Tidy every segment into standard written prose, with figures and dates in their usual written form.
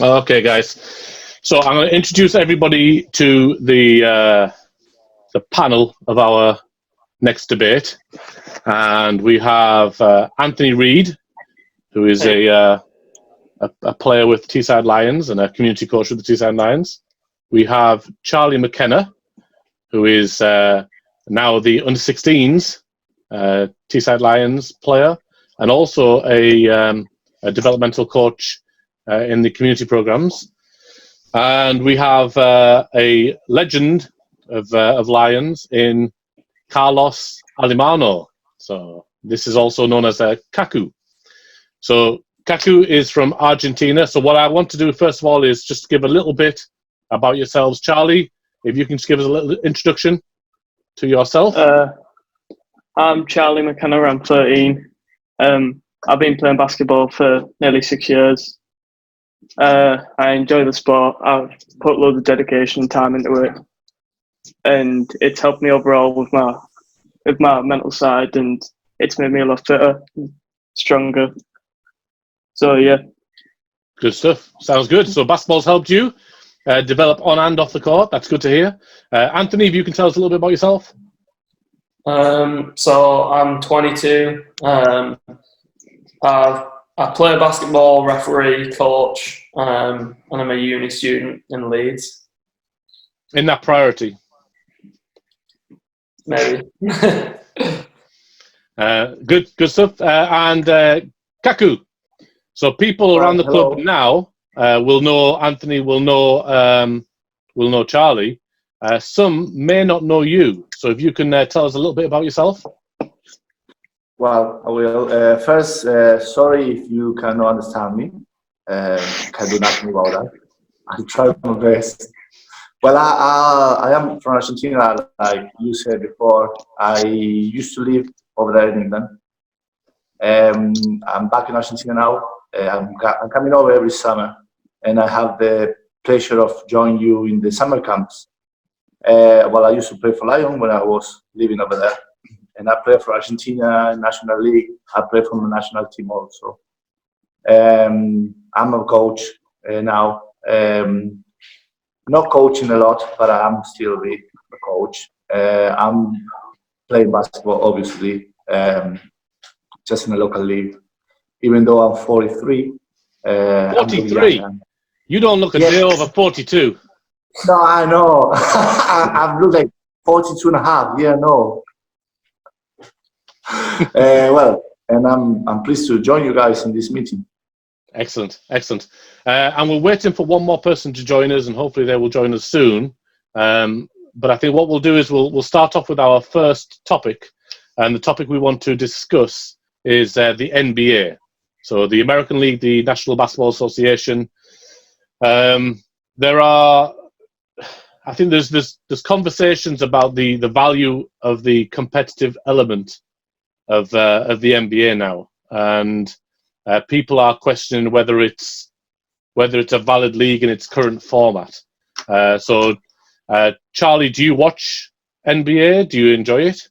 Okay, guys. So I'm going to introduce everybody to the panel of our next debate, and we have Anthony Reid, who is a player with Teesside Lions and a community coach with the Teesside Lions. We have Charlie McKenna, who is now the under-16s Teesside Lions player, and also a developmental coach in the community programs. And we have a legend of Lions in Carlos Alemanno. So this is also known as Kaku. So Kaku is from Argentina. So what I want to do first of all is just give a little bit about yourselves. Charlie, if you can just give us a little introduction to yourself. I'm Charlie McKenna. I'm 13. I've been playing basketball for nearly 6 years. I enjoy the sport. I've put loads of dedication and time into it, and it's helped me overall with my mental side, and it's made me a lot fitter, stronger. So yeah, good stuff. Sounds good. So basketball's helped you develop on and off the court. That's good to hear. Anthony, if you can tell us a little bit about yourself. So I'm 22. I play basketball, referee, coach, and I'm a uni student in Leeds. In that priority? Maybe. Good stuff. And Kaku. So people around the club now will know Anthony, will know Charlie. Some may not know you. So if you can tell us a little bit about yourself. Well, I will. First, sorry if you cannot understand me. Can do nothing about that. I'll try my best. Well, I am from Argentina, like you said before. I used to live over there in England. I'm back in Argentina now. I'm coming over every summer, and I have the pleasure of joining you in the summer camps. Well, I used to play for Lyon when I was living over there. And I play for Argentina National League. I play for the national team also. I'm a coach now. Not coaching a lot, but I'm still a coach. I'm playing basketball, obviously, just in a local league. Even though I'm 43. 43? You don't look a day over 42. No, I know. I look like 42 and a half. Yeah, no. Well, and I'm pleased to join you guys in this meeting. Excellent. And we're waiting for one more person to join us, and hopefully they will join us soon. But I think what we'll do is we'll start off with our first topic, and the topic we want to discuss is the NBA. So the American League, the National Basketball Association. I think there's conversations about the value of the competitive element of the NBA now, and people are questioning whether it's a valid league in its current format. So, Charlie, do you watch NBA? Do you enjoy it?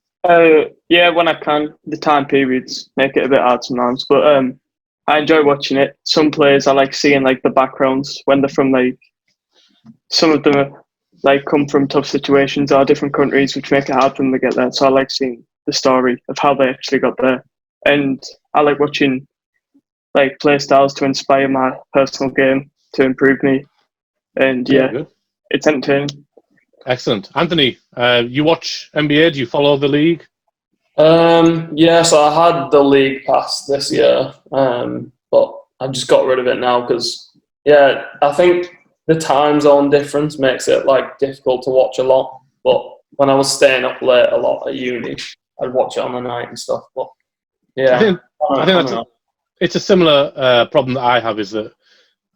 Yeah, when I can. The time periods make it a bit hard sometimes, but I enjoy watching it. Some players I like seeing like the backgrounds when they're from some of them are, come from tough situations or different countries, which make it hard for them to get there. So I like seeing the story of how they actually got there, and I like watching play styles to inspire my personal game to improve me, and it's entertaining. Excellent. Anthony, you watch NBA? Do you follow the league? Yeah, so I had the league pass this year, but I just got rid of it now because I think the time zone difference makes it difficult to watch a lot. But when I was staying up late a lot at uni, I'd watch it on the night and stuff. But I think it's a similar problem that I have, is that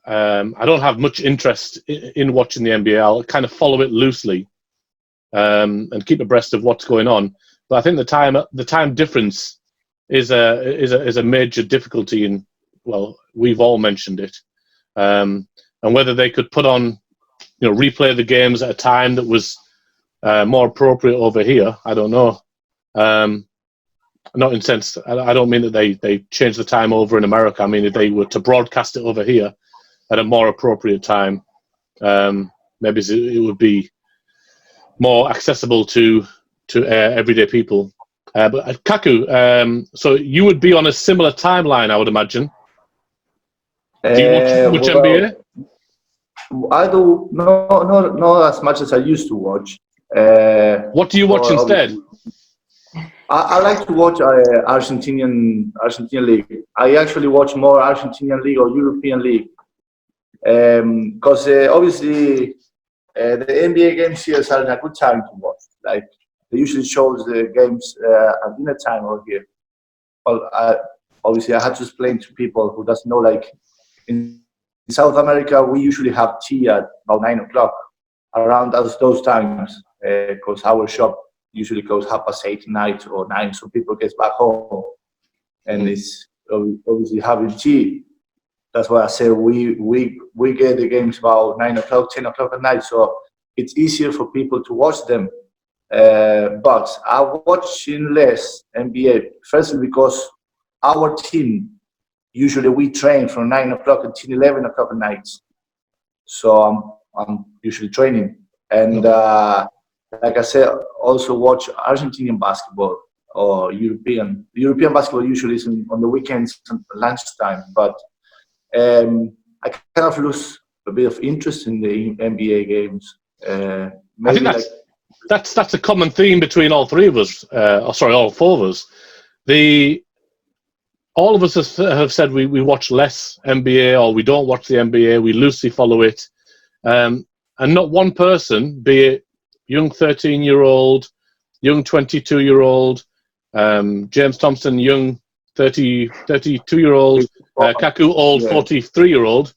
I don't have much interest in watching the NBA. I'll kind of follow it loosely and keep abreast of what's going on. But I think the time difference is a major difficulty. In, well, we've all mentioned it, and whether they could put on, replay the games at a time that was more appropriate over here, I don't know. Not in sense, I don't mean that they changed the time over in America. I mean, if they were to broadcast it over here, at a more appropriate time. Maybe it would be more accessible to everyday people. But Kaku, so you would be on a similar timeline, I would imagine. Do you watch much NBA? I do not as much as I used to watch. What do you watch instead? I like to watch Argentinian league. I actually watch more Argentinian league or European league because obviously the NBA games here are a good time to watch. Like they usually shows the games at dinner time over here. Well, obviously I had to explain to people who doesn't know. Like in South America, we usually have tea at about 9 o'clock around those times because our shop usually goes 8:30 at night or 9, so people get back home and it's obviously having tea. That's why I say we get the games about 9 o'clock, 10 o'clock at night, so it's easier for people to watch them. But I'm watching less NBA, firstly because our team, usually we train from 9 o'clock until 11 o'clock at night. So I'm usually training. And like I said, also watch Argentinian basketball or European. European basketball usually is on the weekends and lunchtime. But I kind of lose a bit of interest in the NBA games. I think that's a common theme between all three of us. All four of us. All of us have said we watch less NBA or we don't watch the NBA. We loosely follow it, and not one person, be it young 13-year-old, young 22-year-old, James Thompson, young 32-year-old, Kaku, old 43-year-old.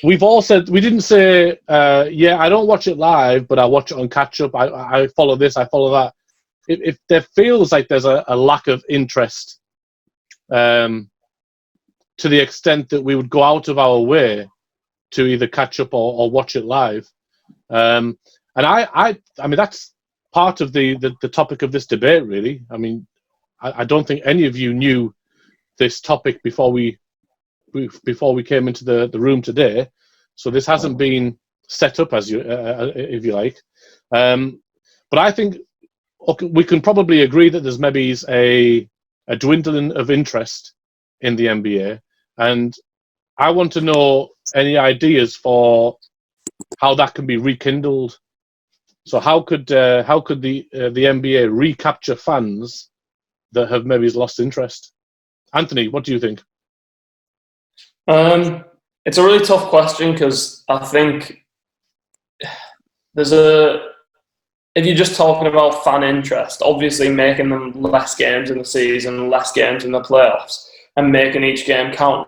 We've all said, we didn't say, I don't watch it live, but I watch it on catch-up. I follow this, I follow that. If there feels like there's a lack of interest to the extent that we would go out of our way to either catch up or watch it live. And I mean, that's part of the topic of this debate, really. I mean, I don't think any of you knew this topic before we came into the room today. So this hasn't been set up as if you like. But I think we can probably agree that there's maybe a dwindling of interest in the NBA, and I want to know any ideas for how that can be rekindled. So how could the NBA recapture fans that have maybe lost interest? Anthony, what do you think? It's a really tough question because I think if you're just talking about fan interest, obviously making them less games in the season, less games in the playoffs, and making each game count,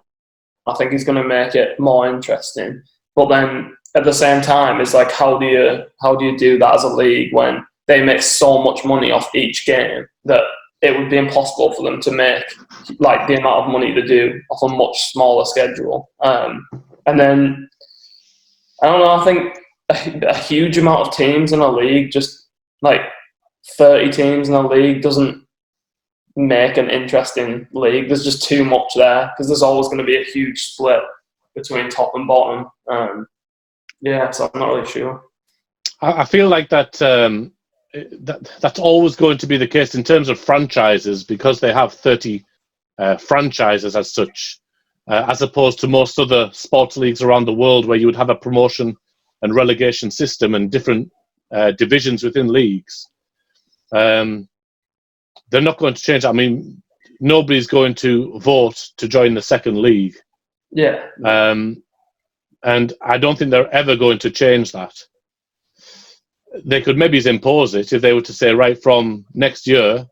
I think is going to make it more interesting. But then at the same time, it's like, how do you do that as a league when they make so much money off each game that it would be impossible for them to make like the amount of money they do off a much smaller schedule. And then I don't know. I think a huge amount of teams in a league, just like 30 teams in a league, doesn't make an interesting league. There's just too much there because there's always going to be a huge split between top and bottom. So I'm not really sure. I feel like that's always going to be the case in terms of franchises, because they have 30 franchises as such, as opposed to most other sports leagues around the world where you would have a promotion and relegation system and different divisions within leagues. They're not going to change. I mean, nobody's going to vote to join the second league. Yeah. And I don't think they're ever going to change that. They could maybe impose it if they were to say, right, from next year,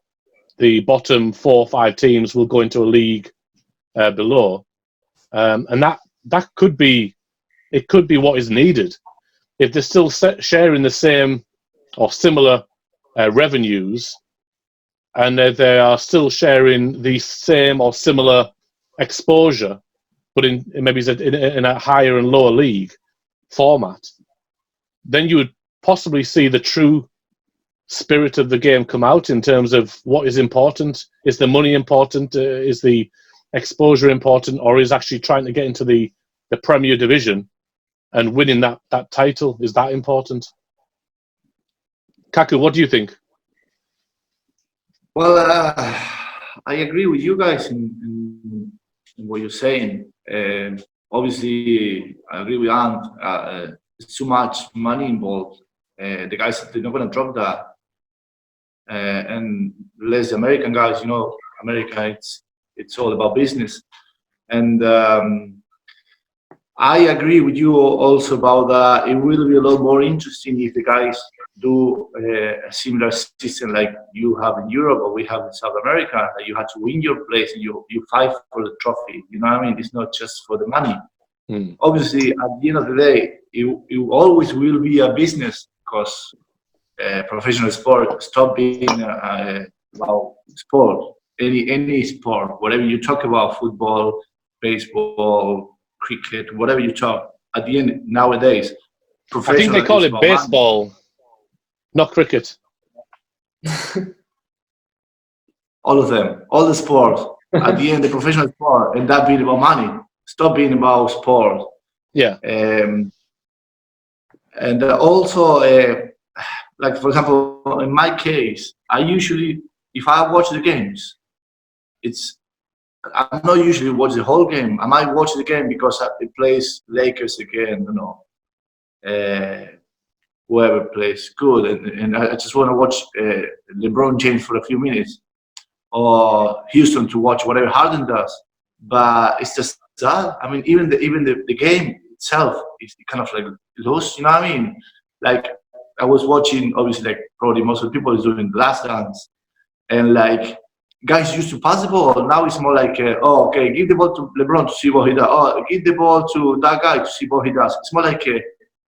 the bottom 4 or 5 teams will go into a league below. And that could be what is needed. If they're still sharing the same or similar revenues, and they are still sharing the same or similar exposure, but maybe in a higher and lower league format, then you would possibly see the true spirit of the game come out in terms of what is important. Is the money important? Is the exposure important, or is actually trying to get into the Premier Division and winning that title? Is that important? Kaku, what do you think? Well, I agree with you guys in what you're saying. Obviously, I agree with Ant. There's too much money involved. The guys, they're not going to drop that. And less the American guys, America, it's all about business. And I agree with you also about that. It will be a lot more interesting if the guys do a similar system like you have in Europe or we have in South America, that you have to win your place and you fight for the trophy. You know what I mean? It's not just for the money. Obviously, at the end of the day, it always will be a business, because professional sport stop being about sport. Any sport, whatever you talk about, football, baseball, cricket, whatever you talk, at the end nowadays, I think they call it baseball, not cricket. All of them, all the sports. At the end, the professional sport, and that being about money. Stop being about sport. Yeah. And also, like for example, in my case, I usually, if I watch the games, I'm not usually watch the whole game. I might watch the game because it plays Lakers again, whoever plays good, and I just want to watch LeBron James for a few minutes, or Houston to watch whatever Harden does. But it's just that. I mean, even the game itself is kind of like lost. You know what I mean? Like I was watching, obviously, like probably most of the people is doing The Last Dance, and like guys used to pass the ball. Now it's more like, okay, give the ball to LeBron to see what he does. Oh, give the ball to that guy to see what he does. It's more like a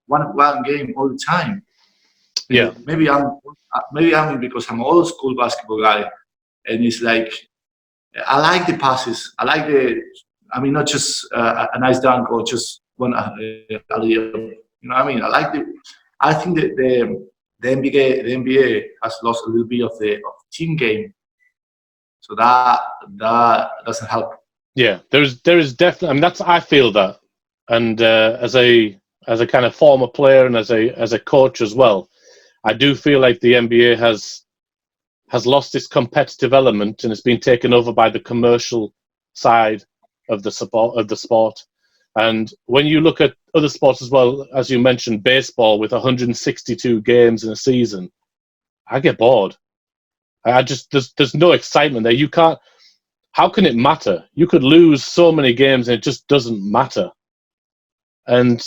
one game all the time. Yeah. Maybe I'm because I'm an old school basketball guy, and it's like I like the passes. I like not just a nice dunk or just one alley-oop. You know what I mean? I think that the NBA has lost a little bit of the team game. So that doesn't help. Yeah, there is definitely. I mean, I feel that, and as a kind of former player and as a coach as well, I do feel like the NBA has lost its competitive element and it's been taken over by the commercial side of the sport. And when you look at other sports as well, as you mentioned, baseball with 162 games in a season, I get bored. I just there's no excitement there. You can't. How can it matter? You could lose so many games and it just doesn't matter. And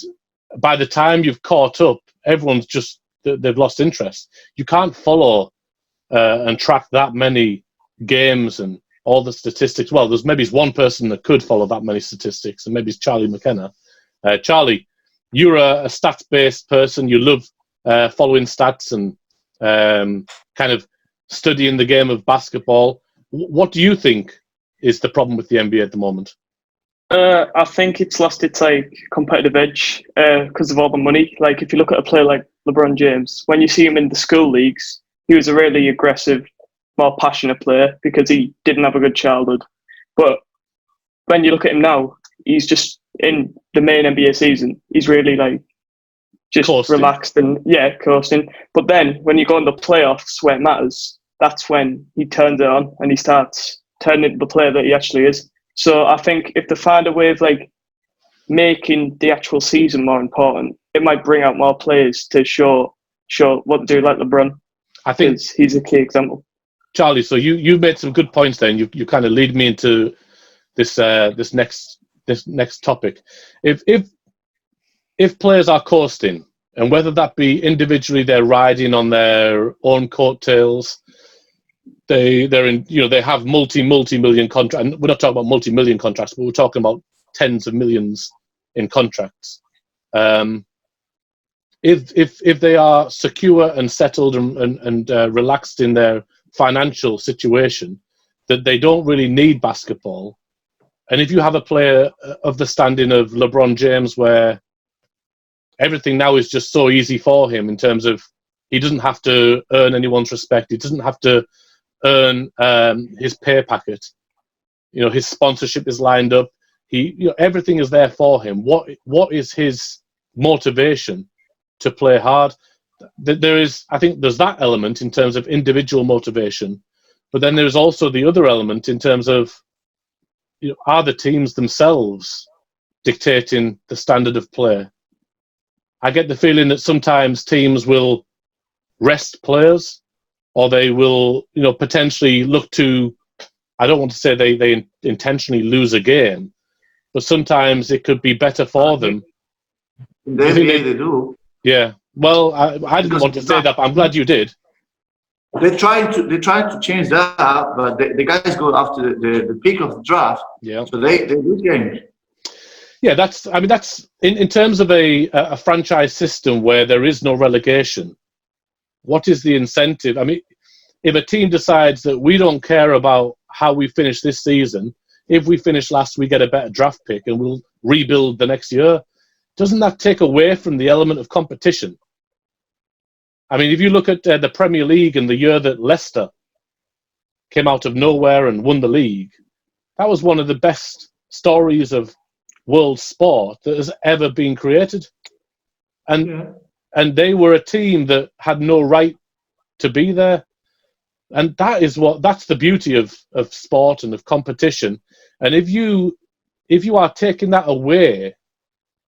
by the time you've caught up, everyone's just they've lost interest. You can't follow and track that many games and all the statistics. Well, there's maybe one person that could follow that many statistics, and maybe it's Charlie McKenna. Charlie, you're a stats-based person. You love following stats and kind of studying the game of basketball. What do you think is the problem with the NBA at the moment? I think it's lost its competitive edge because of all the money. Like if you look at a player like LeBron James, when you see him in the school leagues, he was a really aggressive, more passionate player because he didn't have a good childhood. But when you look at him now, he's just in the main NBA season. He's really just coasting. Relaxed and coasting. But then when you go in the playoffs where it matters, that's when he turns it on and he starts turning into the player that he actually is. So I think if they find a way of making the actual season more important, it might bring out more players to show what to do, like LeBron. I think he's a key example. Charlie, so you made some good points there, and you kind of lead me into this next topic. If players are coasting, and whether that be individually they're riding on their own coattails, they have multi-million contracts. And we're not talking about multi-million contracts, but we're talking about tens of millions in contracts. If they are secure and settled and relaxed in their financial situation, that they don't really need basketball, and if you have a player of the standing of LeBron James, where everything now is just so easy for him in terms of he doesn't have to earn anyone's respect, he doesn't have to earn his pay packet, his sponsorship is lined up. Everything is there for him. What is his motivation to play hard? I think there's that element in terms of individual motivation, but then there's also the other element in terms of, are the teams themselves dictating the standard of play? I get the feeling that sometimes teams will rest players, or they will, potentially look to, I don't want to say they intentionally lose a game, but sometimes it could be better for them. In the NBA, they do. Yeah. Well, I didn't want to say that, but I'm glad you did. They're trying to change that, but the guys go after the peak of the draft. Yeah. So they lose games. Yeah, that's in terms of a franchise system where there is no relegation. What is the incentive? I mean, if a team decides that we don't care about how we finish this season, if we finish last, we get a better draft pick and we'll rebuild the next year. Doesn't that take away from the element of competition? I mean, if you look at the Premier League and the year that Leicester came out of nowhere and won the league, that was one of the best stories of world sport that has ever been created. And they were a team that had no right to be there. And that's the beauty of sport and of competition. And if you are taking that away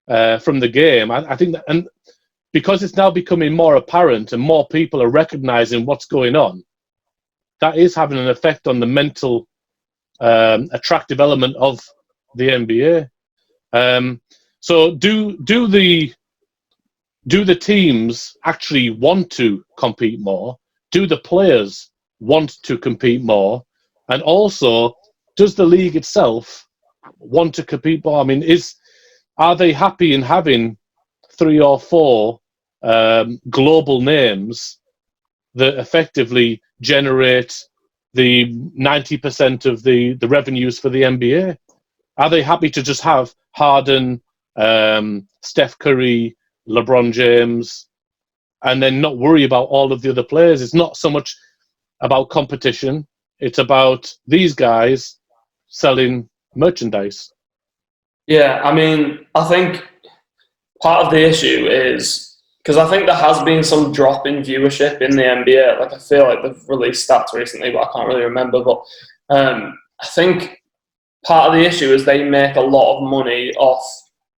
from the game, I think that, and because it's now becoming more apparent and more people are recognizing what's going on, that is having an effect on the mental attractive element of the NBA. So do the teams actually want to compete more? Do the players want to compete more? And also, does the league itself want to compete more? I mean, are they happy in having 3 or 4 global names that effectively generate the 90% of the revenues for the NBA? Are they happy to just have Harden, Steph Curry, LeBron James, and then not worry about all of the other players? It's not so much about competition. It's about these guys selling merchandise. Yeah, I mean, I think part of the issue is because I think there has been some drop in viewership in the NBA. Like, I feel like they've released stats recently, but I can't really remember. But I think part of the issue is they make a lot of money off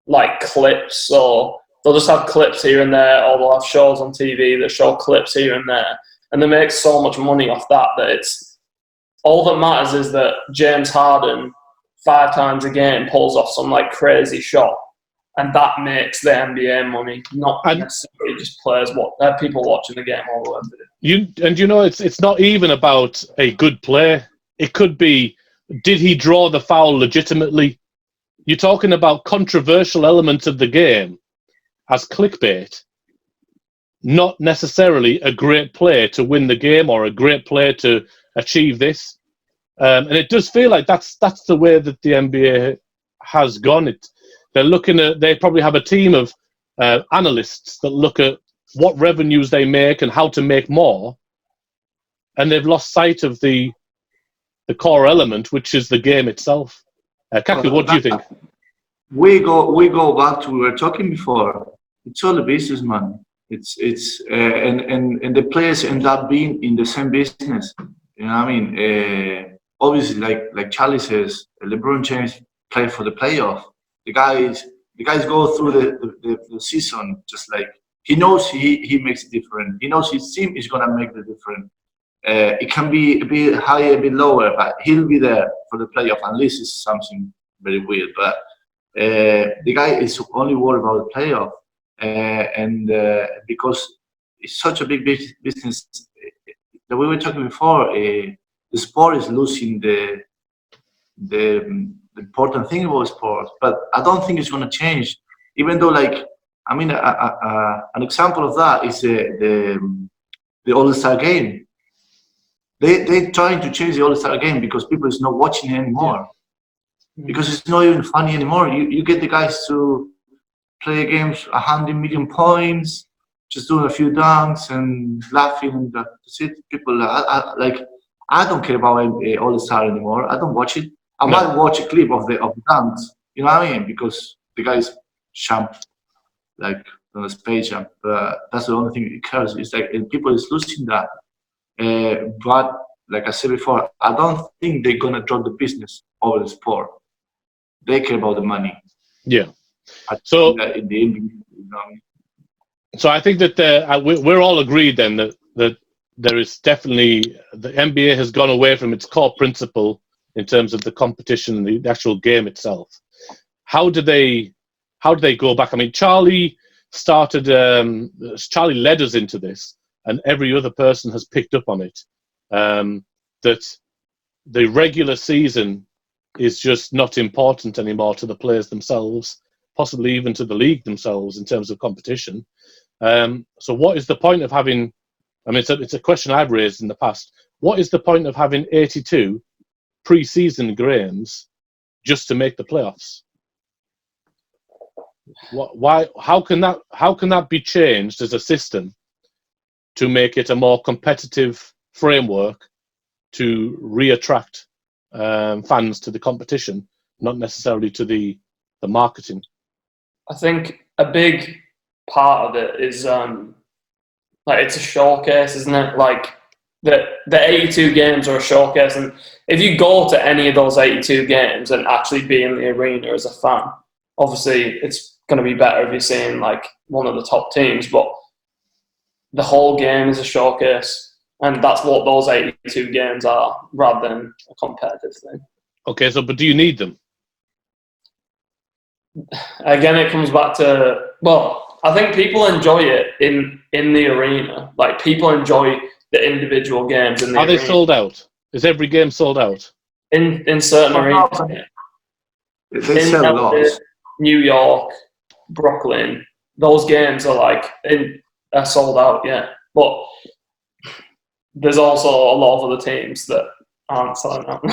like clips, or they'll just have clips here and there, or they'll have shows on TV that show clips here and there, and they make so much money off that it's all that matters is that James Harden 5 times a game pulls off some like crazy shot, and that makes the NBA money, not necessarily just players, people watching the game all the way. It's not even about a good play. It could be, did he draw the foul legitimately? You're talking about controversial elements of the game as clickbait, not necessarily a great play to win the game or a great play to achieve this. And it does feel like that's the way that the NBA has gone. They probably have a team of analysts that look at what revenues they make and how to make more, and they've lost sight of the core element, which is the game itself. Kaku, what do you think? We go back to we were talking before. It's all a business, man. And the players end up being in the same business. You know what I mean? Obviously, like Charlie says, LeBron James play for the playoff. The guys go through the season just like he knows he makes a difference. He knows his team is gonna make the difference. It can be a bit higher, a bit lower, but he'll be there for the playoff unless it's something very weird. But the guy is only worried about the playoff, and because it's such a big business that we were talking before, the sport is losing the important thing about sports. But I don't think it's going to change, even though, like, I mean, an example of that is the All-Star game. They're trying to change the All-Star game because people is not watching it anymore. Because it's not even funny anymore. You get the guys to play games 100 million points, just doing a few dunks and laughing. And that's it. People, I don't care about All-Star anymore. I don't watch it. I No. might watch a clip of the dance. You know what I mean? Because the guy is champ, like on a space jump. That's the only thing that cares. It's like and people is losing that. But like I said before, I don't think they're gonna drop the business over the sport. They care about the money. Yeah. I So think that in the end, you know, So I think that we're all agreed then that there is definitely the NBA has gone away from its core principle in terms of the competition, the actual game itself. How do they go back? I mean, Charlie started. Charlie led us into this, and every other person has picked up on it. That the regular season is just not important anymore to the players themselves, possibly even to the league themselves in terms of competition. So what is the point of having, I mean, it's a question I've raised in the past. What is the point of having 82 pre-season games just to make the playoffs? Why? How can that be changed as a system to make it a more competitive framework to re-attract fans to the competition, not necessarily to the marketing? I think a big part of it is like it's a showcase, isn't it? Like the 82 games are a showcase, and if you go to any of those 82 games and actually be in the arena as a fan, obviously it's going to be better if you're seeing like one of the top teams, but the whole game is a showcase, and that's what those 82 games are rather than a competitive thing. Okay, so but do you need them? Again, it comes back to, well, I think people enjoy it in the arena. Like, people enjoy the individual games in the Are arena. they sold out? Is every game sold out? In certain arenas. they In sell LA, lots. New York, Brooklyn, those games are are sold out, yeah. But there's also a lot of other teams that aren't selling out.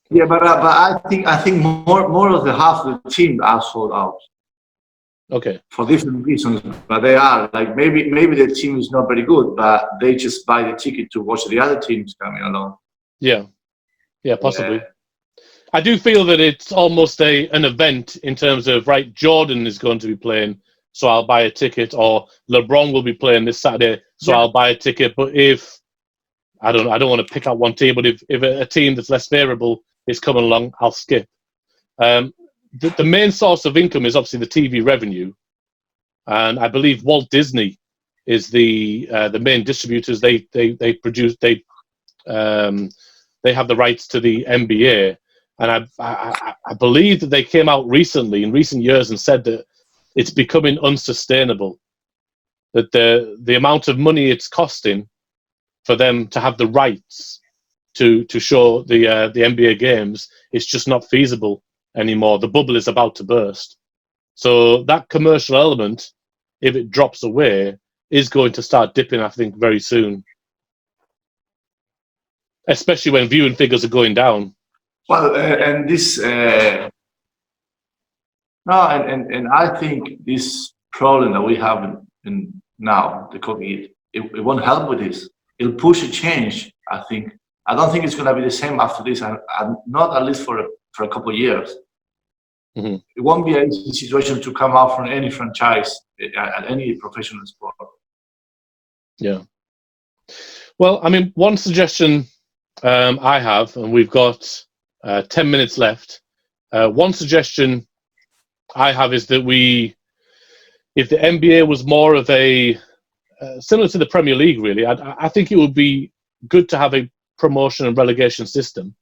Yeah, but I think more of the half of the team are sold out. Okay. For different reasons, but they are like maybe the team is not very good, but they just buy the ticket to watch the other teams coming along. Yeah, possibly. I do feel that it's almost an event in terms of, right, Jordan is going to be playing, so I'll buy a ticket, or LeBron will be playing this Saturday, so I'll buy a ticket. But if I don't want to pick out one team, but if a team that's less favourable is coming along, I'll skip. The main source of income is obviously the TV revenue, and I believe Walt Disney is the main distributors. They produce they have the rights to the NBA, and I believe that they came out recently in recent years and said that it's becoming unsustainable. That the amount of money it's costing for them to have the rights to show the NBA games is just not feasible anymore. The bubble is about to burst. So that commercial element, if it drops away, is going to start dipping, I think, very soon. Especially when viewing figures are going down. Well, and this no, and I think this problem that we have in now, the COVID, it won't help with this. It'll push a change, I think. I don't think it's going to be the same after this, and not at least for a couple of years. Mm-hmm. It won't be an easy situation to come out from any franchise at any professional sport. Yeah. Well, I mean, one suggestion I have, and we've got 10 minutes left. One suggestion I have is that if the NBA was more of a similar to the Premier League, really, I think it would be good to have a promotion and relegation system.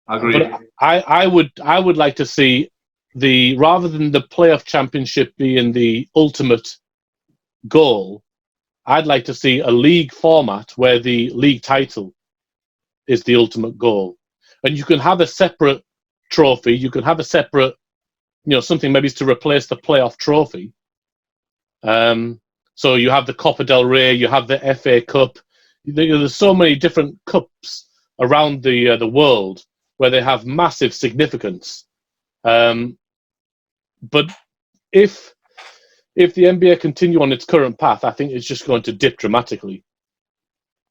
Agree. But I would like to see rather than the playoff championship being the ultimate goal, I'd like to see a league format where the league title is the ultimate goal, and you can have a separate trophy. You can have a separate, something maybe to replace the playoff trophy. So you have the Copa del Rey, you have the FA Cup. There's so many different cups around the world where they have massive significance. But if the NBA continue on its current path, I think it's just going to dip dramatically.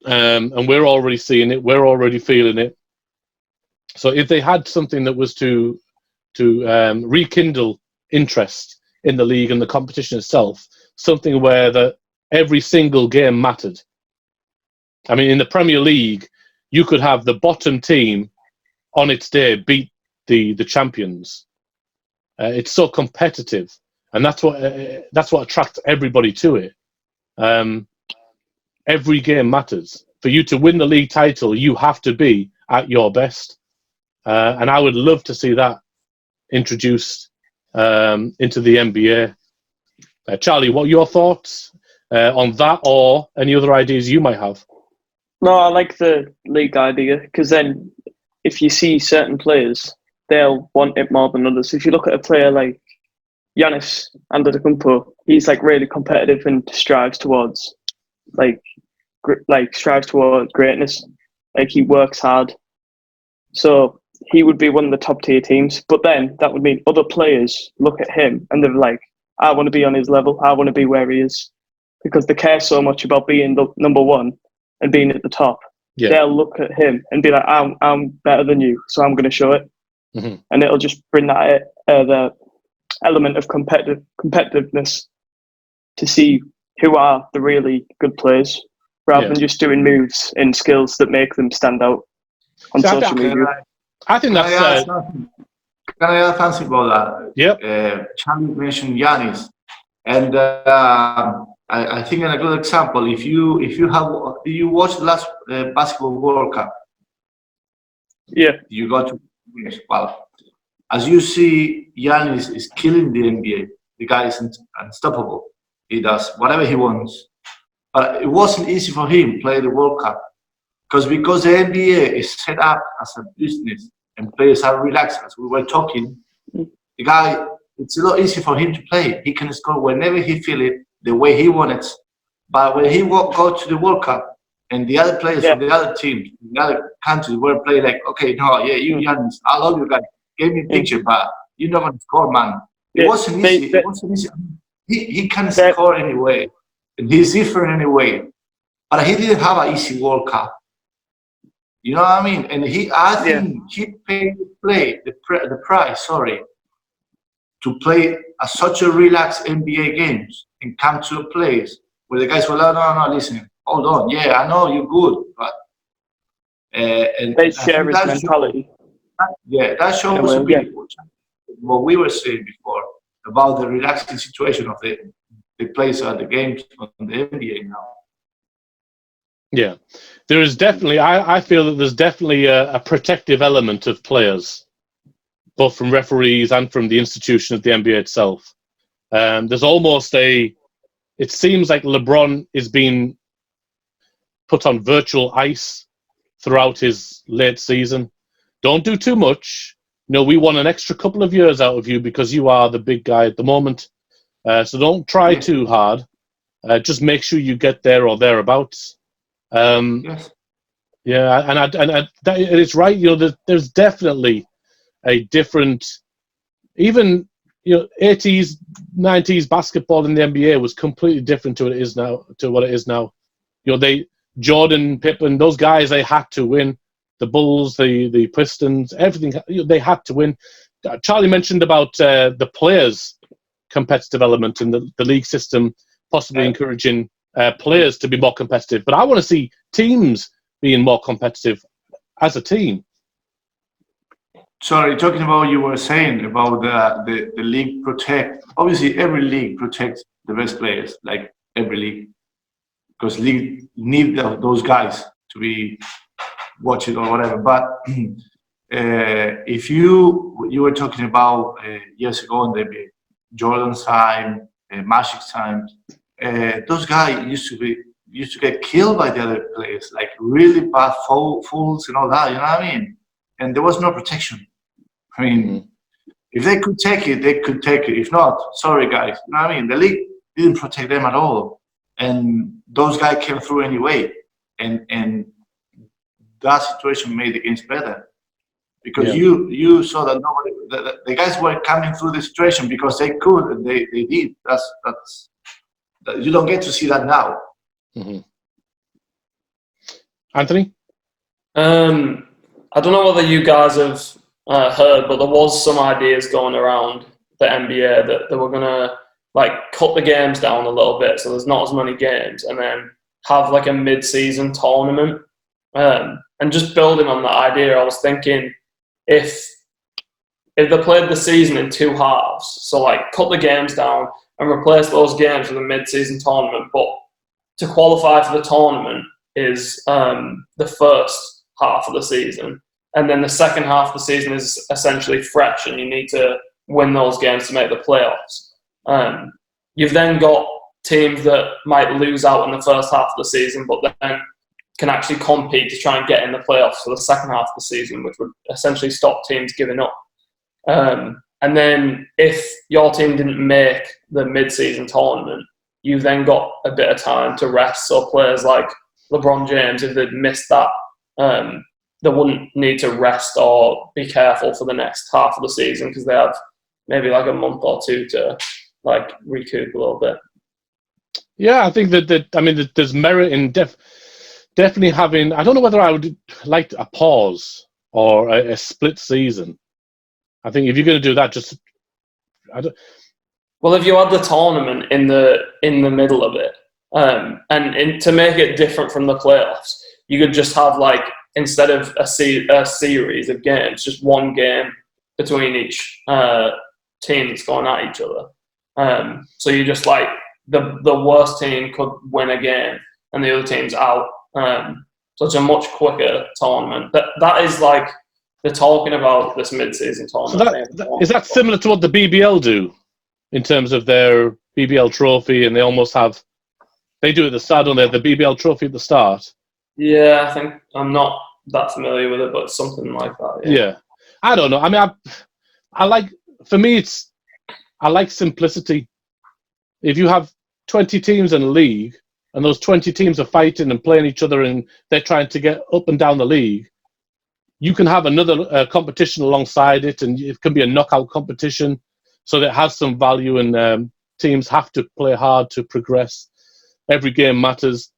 And we're already seeing it. We're already feeling it. So if they had something that was to rekindle interest in the league and the competition itself, something where every single game mattered. I mean, in the Premier League, you could have the bottom team on its day beat the champions. It's so competitive, and that's what attracts everybody to it. Every game matters. For you to win the league title, you have to be at your best, and I would love to see that introduced into the NBA. Charlie, what are your thoughts on that, or any other ideas you might have? No, I like the league idea because then if you see certain players, they'll want it more than others. If you look at a player like Giannis Antetokounmpo, he's like really competitive and strives towards greatness. Like he works hard, so he would be one of the top tier teams. But then that would mean other players look at him and they're like, I want to be on his level. I want to be where he is, because they care so much about being the number one and being at the top. Yeah. They'll look at him and be like, I'm better than you, so I'm going to show it. Mm-hmm. And it'll just bring that the element of competitiveness to see who are the really good players, rather than just doing moves and skills that make them stand out on social media. I think that's... Can I add something about that? Yep. Charlie mentioned Giannis, and I think a good example. If you watch the last basketball World Cup, you got to well. As you see, Giannis is killing the NBA. The guy is unstoppable. He does whatever he wants. But it wasn't easy for him to play the World Cup because the NBA is set up as a business and players are relaxed. As we were talking, the guy, it's a lot easier for him to play. He can score whenever he feels it, the way he wants it. But when he go to the World Cup and the other players from the other teams, the other countries were playing like, okay, no, you Giannis, I love you guys. Gave me a picture, but you're not going to score, man. It wasn't easy. It wasn't easy. He can score anyway. And he's different anyway. But he didn't have an easy World Cup. You know what I mean? And I think he paid the price, to play such a relaxed NBA games and come to a place where the guys were like, no, listen, hold on. Yeah, I know you're good, but... and they share his mentality. That shows a bit what we were saying before about the relaxing situation of the players at the games on the NBA now. Yeah, there is definitely. I feel that there's definitely a protective element of players, both from referees and from the institution of the NBA itself. There's almost it seems like LeBron is being put on virtual ice throughout his late season. Don't do too much. We want an extra couple of years out of you because you are the big guy at the moment. So don't try too hard. Just make sure you get there or thereabouts. Yes. Yeah, and it's right. There's definitely a different, even 80s, 90s basketball in the NBA was completely different to what it is now. Jordan, Pippen, those guys, they had to win. The Bulls, the Pistons, everything, they had to win. Charlie mentioned about the players' competitive element in the league system, possibly encouraging players to be more competitive. But I want to see teams being more competitive as a team. Sorry, talking about what you were saying about the league protect. Obviously, every league protects the best players, like every league, because league need those guys to be watching or whatever. But if you were talking about years ago in the NBA, Jordan's time, Magic's time, those guys used to get killed by the other players, like really bad fouls and all that. You know what I mean? And there was no protection. I mean, if they could take it, they could take it. If not, sorry guys. You know what I mean? The league didn't protect them at all, and those guys came through anyway. And that situation made the games better because you saw that the guys were coming through the situation because they could and they did. That's you don't get to see that now. Mm-hmm. Anthony? I don't know whether you guys have heard, but there was some ideas going around the NBA that they were gonna like cut the games down a little bit, so there's not as many games, and then have like a mid-season tournament. And just building on that idea, I was thinking if they played the season in 2 halves, so like cut the games down and replace those games with a mid-season tournament, but to qualify for the tournament is the first half of the season, and then the second half of the season is essentially fresh, and you need to win those games to make the playoffs. You've then got teams that might lose out in the first half of the season, but then can actually compete to try and get in the playoffs for the second half of the season, which would essentially stop teams giving up. And then if your team didn't make the mid-season tournament, you've then got a bit of time to rest. So players like LeBron James, if they'd missed that, they wouldn't need to rest or be careful for the next half of the season because they have maybe like a month or 2 to like recoup a little bit. Yeah, I think that there's merit in definitely having. I don't know whether I would like a pause or a split season. I think if you're going to do that, Well, if you had the tournament in the middle of it, and to make it different from the playoffs, you could just have like instead of a series of games, just one game between each team that's going at each other. So you just like the worst team could win a game and the other team's out. So it's a much quicker tournament. That is like they're talking about this mid-season tournament. So is that similar to what the BBL do in terms of their BBL trophy? And they do it at the start, don't they? The BBL trophy at the start. Yeah, I think I'm not that familiar with it, but it's something like that. Yeah. I don't know. I mean, I like simplicity. If you have 20 teams in a league and those 20 teams are fighting and playing each other and they're trying to get up and down the league, you can have another competition alongside it, and it can be a knockout competition, so that it has some value, and teams have to play hard to progress. Every game matters.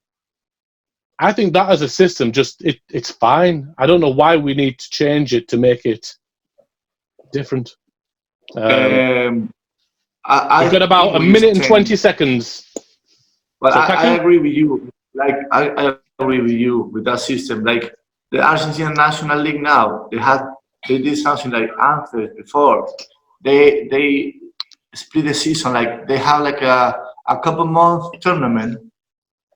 I think that as a system, it's fine. I don't know why we need to change it to make it different. We've got about a minute and 20 seconons. But So I agree with you. Like I agree with you with that system. Like the Argentina National League now, they did something like Anthony before. They split the season. Like they have like a couple month tournament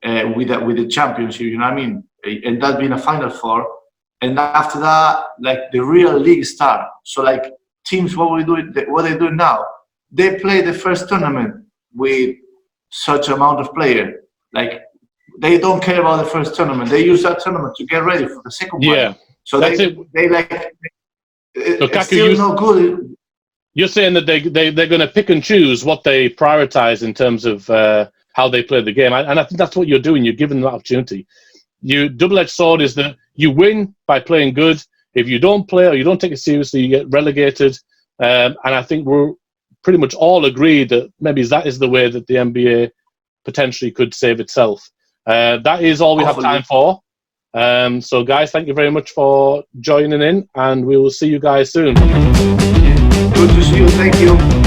with the championship. You know what I mean? And that being a Final Four. And after that, like the real league start. So like teams, what they do now? They play the first tournament with such amount of players. Like they don't care about the first tournament. They use that tournament to get ready for the second one. Yeah. So they like. So it's Kaku, still no good. You're saying that they're going to pick and choose what they prioritize in terms of how they play the game, and I think that's what you're doing. You're giving them the opportunity. Double-edged sword is that you win by playing good. If you don't play or you don't take it seriously, you get relegated. And I think we're pretty much all agreed that maybe that is the way that the NBA potentially could save itself. That is all we have time for. So, guys, thank you very much for joining in, and we will see you guys soon. Good to see you. Thank you.